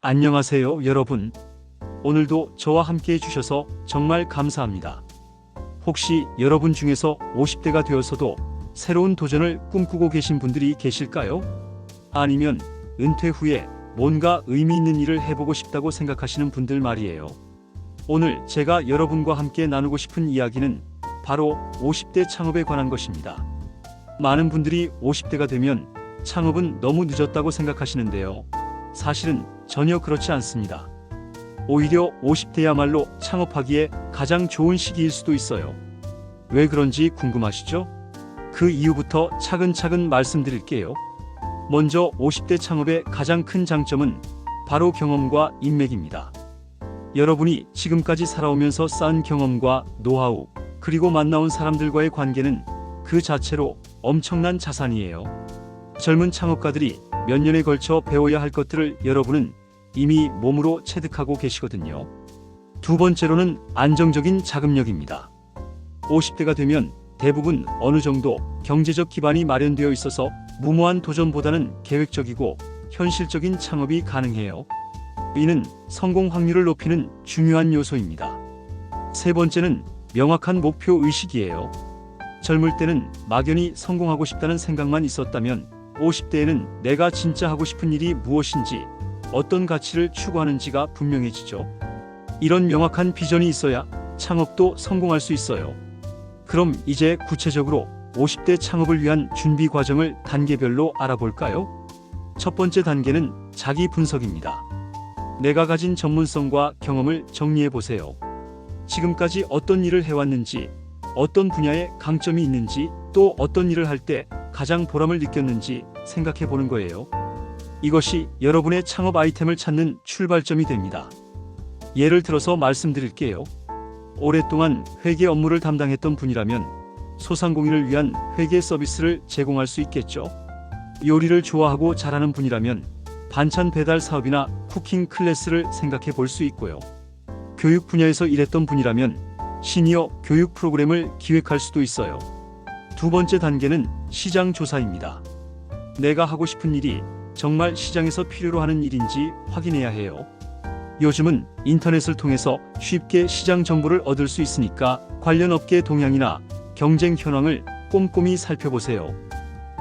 안녕하세요, 여러분. 오늘도 저와 함께 해주셔서 정말 감사합니다. 혹시 여러분 중에서 50대가 되어서도 새로운 도전을 꿈꾸고 계신 분들이 계실까요? 아니면 은퇴 후에 뭔가 의미 있는 일을 해보고 싶다고 생각하시는 분들 말이에요. 오늘 제가 여러분과 함께 나누고 싶은 이야기는 바로 50대 창업에 관한 것입니다. 많은 분들이 50대가 되면 창업은 너무 늦었다고 생각하시는데요. 사실은 전혀 그렇지 않습니다. 오히려 50대야말로 창업하기에 가장 좋은 시기일 수도 있어요. 왜 그런지 궁금하시죠? 그 이유부터 차근차근 말씀드릴게요. 먼저 50대 창업의 가장 큰 장점은 바로 경험과 인맥입니다. 여러분이 지금까지 살아오면서 쌓은 경험과 노하우, 그리고 만나온 사람들과의 관계는 그 자체로 엄청난 자산이에요. 젊은 창업가들이 몇 년에 걸쳐 배워야 할 것들을 여러분은 이미 몸으로 체득하고 계시거든요. 두 번째로는 안정적인 자금력입니다. 50대가 되면 대부분 어느 정도 경제적 기반이 마련되어 있어서 무모한 도전보다는 계획적이고 현실적인 창업이 가능해요. 이는 성공 확률을 높이는 중요한 요소입니다. 세 번째는 명확한 목표 의식이에요. 젊을 때는 막연히 성공하고 싶다는 생각만 있었다면 50대에는 내가 진짜 하고 싶은 일이 무엇인지, 어떤 가치를 추구하는지가 분명해지죠. 이런 명확한 비전이 있어야 창업도 성공할 수 있어요. 그럼 이제 구체적으로 50대 창업을 위한 준비 과정을 단계별로 알아볼까요? 첫 번째 단계는 자기 분석입니다. 내가 가진 전문성과 경험을 정리해 보세요. 지금까지 어떤 일을 해왔는지, 어떤 분야에 강점이 있는지, 또 어떤 일을 할 때 가장 보람을 느꼈는지 생각해 보는 거예요. 이것이 여러분의 창업 아이템을 찾는 출발점이 됩니다. 예를 들어서 말씀드릴게요. 오랫동안 회계 업무를 담당했던 분이라면 소상공인을 위한 회계 서비스를 제공할 수 있겠죠. 요리를 좋아하고 잘하는 분이라면 반찬 배달 사업이나 쿠킹 클래스를 생각해 볼 수 있고요. 교육 분야에서 일했던 분이라면 시니어 교육 프로그램을 기획할 수도 있어요. 두 번째 단계는 시장 조사입니다. 내가 하고 싶은 일이 정말 시장에서 필요로 하는 일인지 확인해야 해요. 요즘은 인터넷을 통해서 쉽게 시장 정보를 얻을 수 있으니까 관련 업계 동향이나 경쟁 현황을 꼼꼼히 살펴보세요.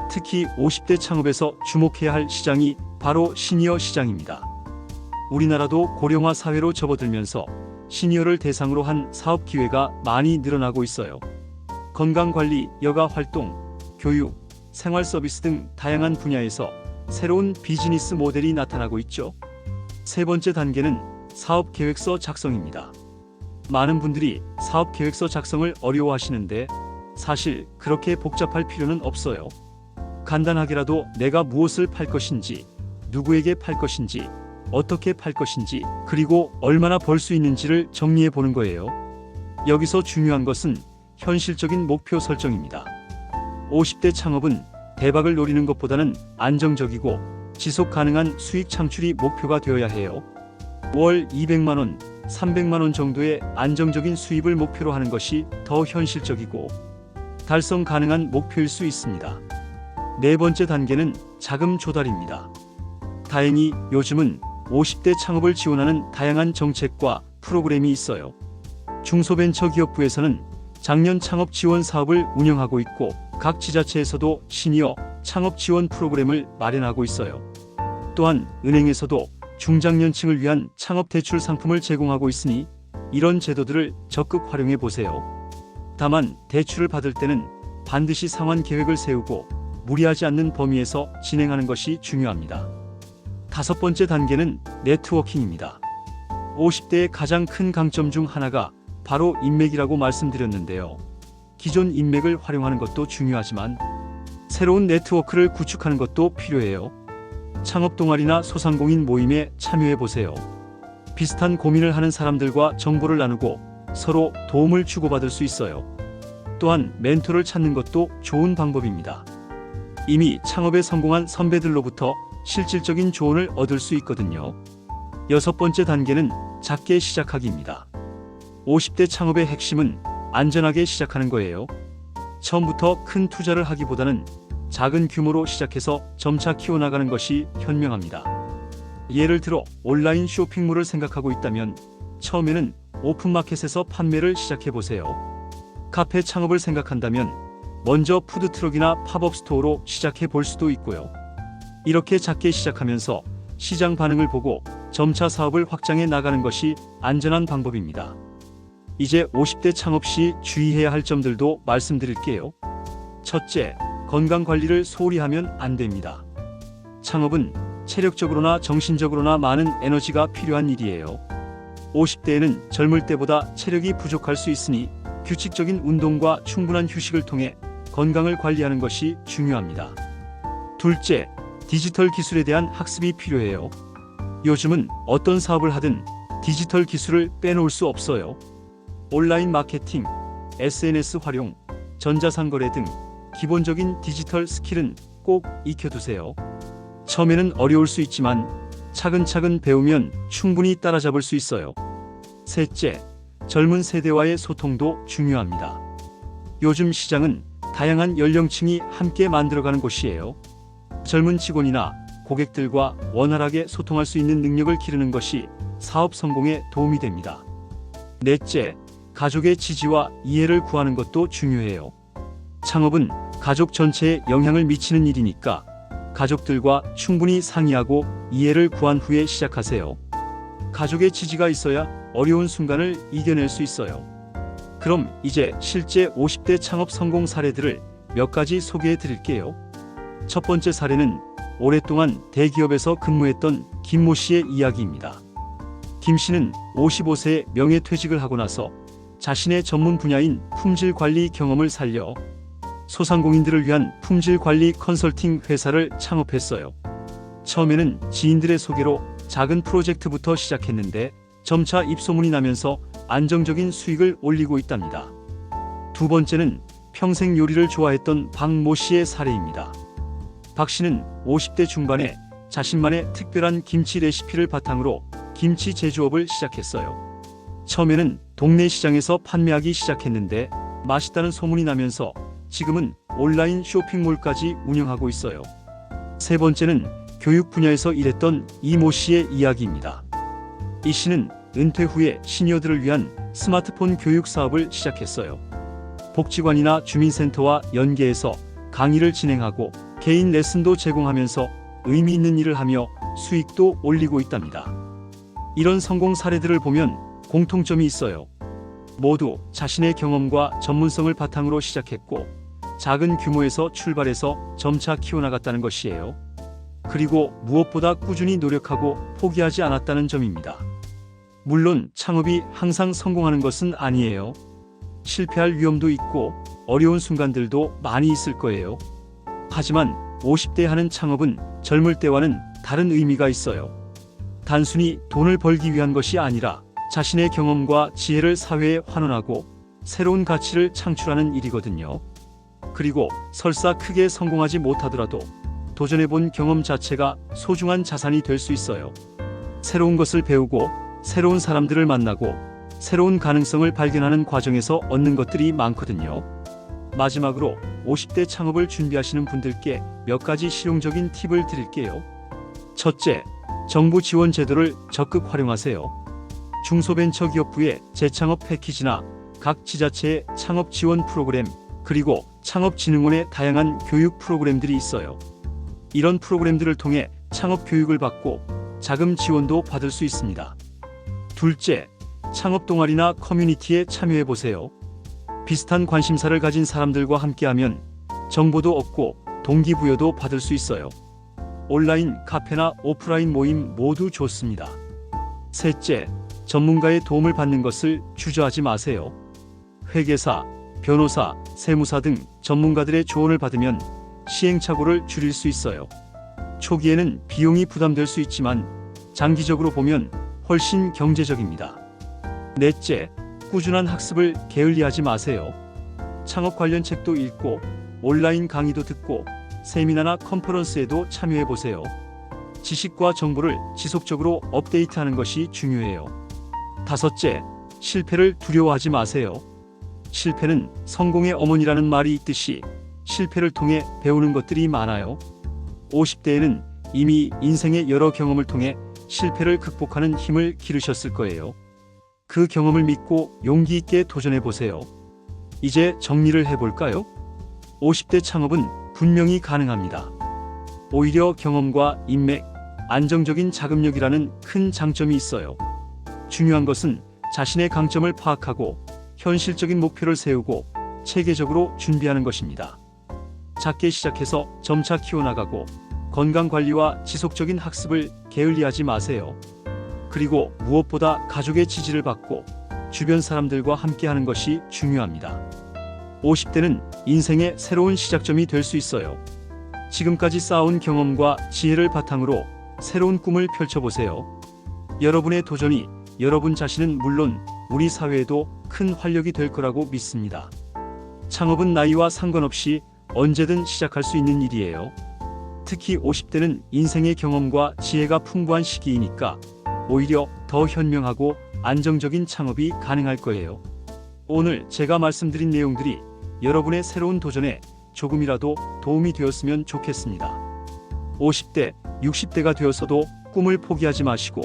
특히 50대 창업에서 주목해야 할 시장이 바로 시니어 시장입니다. 우리나라도 고령화 사회로 접어들면서 시니어를 대상으로 한 사업 기회가 많이 늘어나고 있어요. 건강관리, 여가활동, 교육, 생활 서비스 등 다양한 분야에서 새로운 비즈니스 모델이 나타나고 있죠. 세 번째 단계는 사업 계획서 작성입니다. 많은 분들이 사업 계획서 작성을 어려워하시는데 사실 그렇게 복잡할 필요는 없어요. 간단하게라도 내가 무엇을 팔 것인지, 누구에게 팔 것인지, 어떻게 팔 것인지, 그리고 얼마나 벌 수 있는지를 정리해 보는 거예요. 여기서 중요한 것은 현실적인 목표 설정입니다. 50대 창업은 대박을 노리는 것보다는 안정적이고 지속 가능한 수익 창출이 목표가 되어야 해요. 월 200만 원, 300만 원 정도의 안정적인 수입을 목표로 하는 것이 더 현실적이고 달성 가능한 목표일 수 있습니다. 네 번째 단계는 자금 조달입니다. 다행히 요즘은 50대 창업을 지원하는 다양한 정책과 프로그램이 있어요. 중소벤처기업부에서는 작년 창업 지원 사업을 운영하고 있고 각 지자체에서도 시니어 창업 지원 프로그램을 마련하고 있어요. 또한 은행에서도 중장년층을 위한 창업 대출 상품을 제공하고 있으니 이런 제도들을 적극 활용해 보세요. 다만 대출을 받을 때는 반드시 상환 계획을 세우고 무리하지 않는 범위에서 진행하는 것이 중요합니다. 다섯 번째 단계는 네트워킹입니다. 50대의 가장 큰 강점 중 하나가 바로 인맥이라고 말씀드렸는데요. 기존 인맥을 활용하는 것도 중요하지만 새로운 네트워크를 구축하는 것도 필요해요. 창업 동아리나 소상공인 모임에 참여해 보세요. 비슷한 고민을 하는 사람들과 정보를 나누고 서로 도움을 주고받을 수 있어요. 또한 멘토를 찾는 것도 좋은 방법입니다. 이미 창업에 성공한 선배들로부터 실질적인 조언을 얻을 수 있거든요. 여섯 번째 단계는 작게 시작하기입니다. 50대 창업의 핵심은 안전하게 시작하는 거예요. 처음부터 큰 투자를 하기보다는 작은 규모로 시작해서 점차 키워나가는 것이 현명합니다. 예를 들어 온라인 쇼핑몰을 생각하고 있다면 처음에는 오픈마켓에서 판매를 시작해보세요. 카페 창업을 생각한다면 먼저 푸드트럭이나 팝업 스토어로 시작해 볼 수도 있고요. 이렇게 작게 시작하면서 시장 반응을 보고 점차 사업을 확장해 나가는 것이 안전한 방법입니다. 이제 50대 창업 시 주의해야 할 점들도 말씀드릴게요. 첫째, 건강 관리를 소홀히 하면 안 됩니다. 창업은 체력적으로나 정신적으로나 많은 에너지가 필요한 일이에요. 50대에는 젊을 때보다 체력이 부족할 수 있으니 규칙적인 운동과 충분한 휴식을 통해 건강을 관리하는 것이 중요합니다. 둘째, 디지털 기술에 대한 학습이 필요해요. 요즘은 어떤 사업을 하든 디지털 기술을 빼놓을 수 없어요. 온라인 마케팅, SNS 활용, 전자상거래 등 기본적인 디지털 스킬은 꼭 익혀두세요. 처음에는 어려울 수 있지만 차근차근 배우면 충분히 따라잡을 수 있어요. 셋째, 젊은 세대와의 소통도 중요합니다. 요즘 시장은 다양한 연령층이 함께 만들어가는 곳이에요. 젊은 직원이나 고객들과 원활하게 소통할 수 있는 능력을 기르는 것이 사업 성공에 도움이 됩니다. 넷째, 가족의 지지와 이해를 구하는 것도 중요해요. 창업은 가족 전체에 영향을 미치는 일이니까 가족들과 충분히 상의하고 이해를 구한 후에 시작하세요. 가족의 지지가 있어야 어려운 순간을 이겨낼 수 있어요. 그럼 이제 실제 50대 창업 성공 사례들을 몇 가지 소개해 드릴게요. 첫 번째 사례는 오랫동안 대기업에서 근무했던 김모 씨의 이야기입니다. 김 씨는 55세에 명예퇴직을 하고 나서 자신의 전문 분야인 품질 관리 경험을 살려 소상공인들을 위한 품질 관리 컨설팅 회사를 창업했어요. 처음에는 지인들의 소개로 작은 프로젝트부터 시작했는데 점차 입소문이 나면서 안정적인 수익을 올리고 있답니다. 두 번째는 평생 요리를 좋아했던 박모 씨의 사례입니다. 박 씨는 50대 중반에 자신만의 특별한 김치 레시피를 바탕으로 김치 제조업을 시작했어요. 처음에는 동네 시장에서 판매하기 시작했는데 맛있다는 소문이 나면서 지금은 온라인 쇼핑몰까지 운영하고 있어요. 세 번째는 교육 분야에서 일했던 이모 씨의 이야기입니다. 이 씨는 은퇴 후에 시니어들을 위한 스마트폰 교육 사업을 시작했어요. 복지관이나 주민센터와 연계해서 강의를 진행하고 개인 레슨도 제공하면서 의미 있는 일을 하며 수익도 올리고 있답니다. 이런 성공 사례들을 보면 공통점이 있어요. 모두 자신의 경험과 전문성을 바탕으로 시작했고 작은 규모에서 출발해서 점차 키워나갔다는 것이에요. 그리고 무엇보다 꾸준히 노력하고 포기하지 않았다는 점입니다. 물론 창업이 항상 성공하는 것은 아니에요. 실패할 위험도 있고 어려운 순간들도 많이 있을 거예요. 하지만 50대 하는 창업은 젊을 때와는 다른 의미가 있어요. 단순히 돈을 벌기 위한 것이 아니라 자신의 경험과 지혜를 사회에 환원하고 새로운 가치를 창출하는 일이거든요. 그리고 설사 크게 성공하지 못하더라도 도전해본 경험 자체가 소중한 자산이 될 수 있어요. 새로운 것을 배우고 새로운 사람들을 만나고 새로운 가능성을 발견하는 과정에서 얻는 것들이 많거든요. 마지막으로 50대 창업을 준비하시는 분들께 몇 가지 실용적인 팁을 드릴게요. 첫째, 정부 지원 제도를 적극 활용하세요. 중소벤처기업부의 재창업 패키지나 각 지자체의 창업 지원 프로그램, 그리고 창업진흥원의 다양한 교육 프로그램들이 있어요. 이런 프로그램들을 통해 창업 교육을 받고 자금 지원도 받을 수 있습니다. 둘째, 창업 동아리나 커뮤니티에 참여해 보세요. 비슷한 관심사를 가진 사람들과 함께하면 정보도 얻고 동기부여도 받을 수 있어요. 온라인 카페나 오프라인 모임 모두 좋습니다. 셋째, 전문가의 도움을 받는 것을 주저하지 마세요. 회계사, 변호사, 세무사 등 전문가들의 조언을 받으면 시행착오를 줄일 수 있어요. 초기에는 비용이 부담될 수 있지만 장기적으로 보면 훨씬 경제적입니다. 넷째, 꾸준한 학습을 게을리하지 마세요. 창업 관련 책도 읽고 온라인 강의도 듣고 세미나나 컨퍼런스에도 참여해 보세요. 지식과 정보를 지속적으로 업데이트하는 것이 중요해요. 다섯째, 실패를 두려워하지 마세요. 실패는 성공의 어머니라는 말이 있듯이 실패를 통해 배우는 것들이 많아요. 50대에는 이미 인생의 여러 경험을 통해 실패를 극복하는 힘을 기르셨을 거예요. 그 경험을 믿고 용기 있게 도전해 보세요. 이제 정리를 해볼까요? 50대 창업은 분명히 가능합니다. 오히려 경험과 인맥, 안정적인 자금력이라는 큰 장점이 있어요. 중요한 것은 자신의 강점을 파악하고 현실적인 목표를 세우고 체계적으로 준비하는 것입니다. 작게 시작해서 점차 키워나가고 건강관리와 지속적인 학습을 게을리하지 마세요. 그리고 무엇보다 가족의 지지를 받고 주변 사람들과 함께하는 것이 중요합니다. 50대는 인생의 새로운 시작점이 될 수 있어요. 지금까지 쌓아온 경험과 지혜를 바탕으로 새로운 꿈을 펼쳐보세요. 여러분의 도전이 여러분 자신은 물론 우리 사회에도 큰 활력이 될 거라고 믿습니다. 창업은 나이와 상관없이 언제든 시작할 수 있는 일이에요. 특히 50대는 인생의 경험과 지혜가 풍부한 시기이니까 오히려 더 현명하고 안정적인 창업이 가능할 거예요. 오늘 제가 말씀드린 내용들이 여러분의 새로운 도전에 조금이라도 도움이 되었으면 좋겠습니다. 50대, 60대가 되어서도 꿈을 포기하지 마시고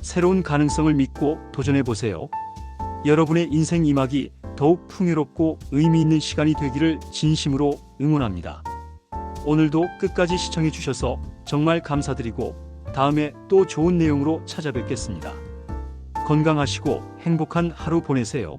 새로운 가능성을 믿고 도전해 보세요. 여러분의 인생 이막이 더욱 풍요롭고 의미 있는 시간이 되기를 진심으로 응원합니다. 오늘도 끝까지 시청해 주셔서 정말 감사드리고 다음에 또 좋은 내용으로 찾아뵙겠습니다. 건강하시고 행복한 하루 보내세요.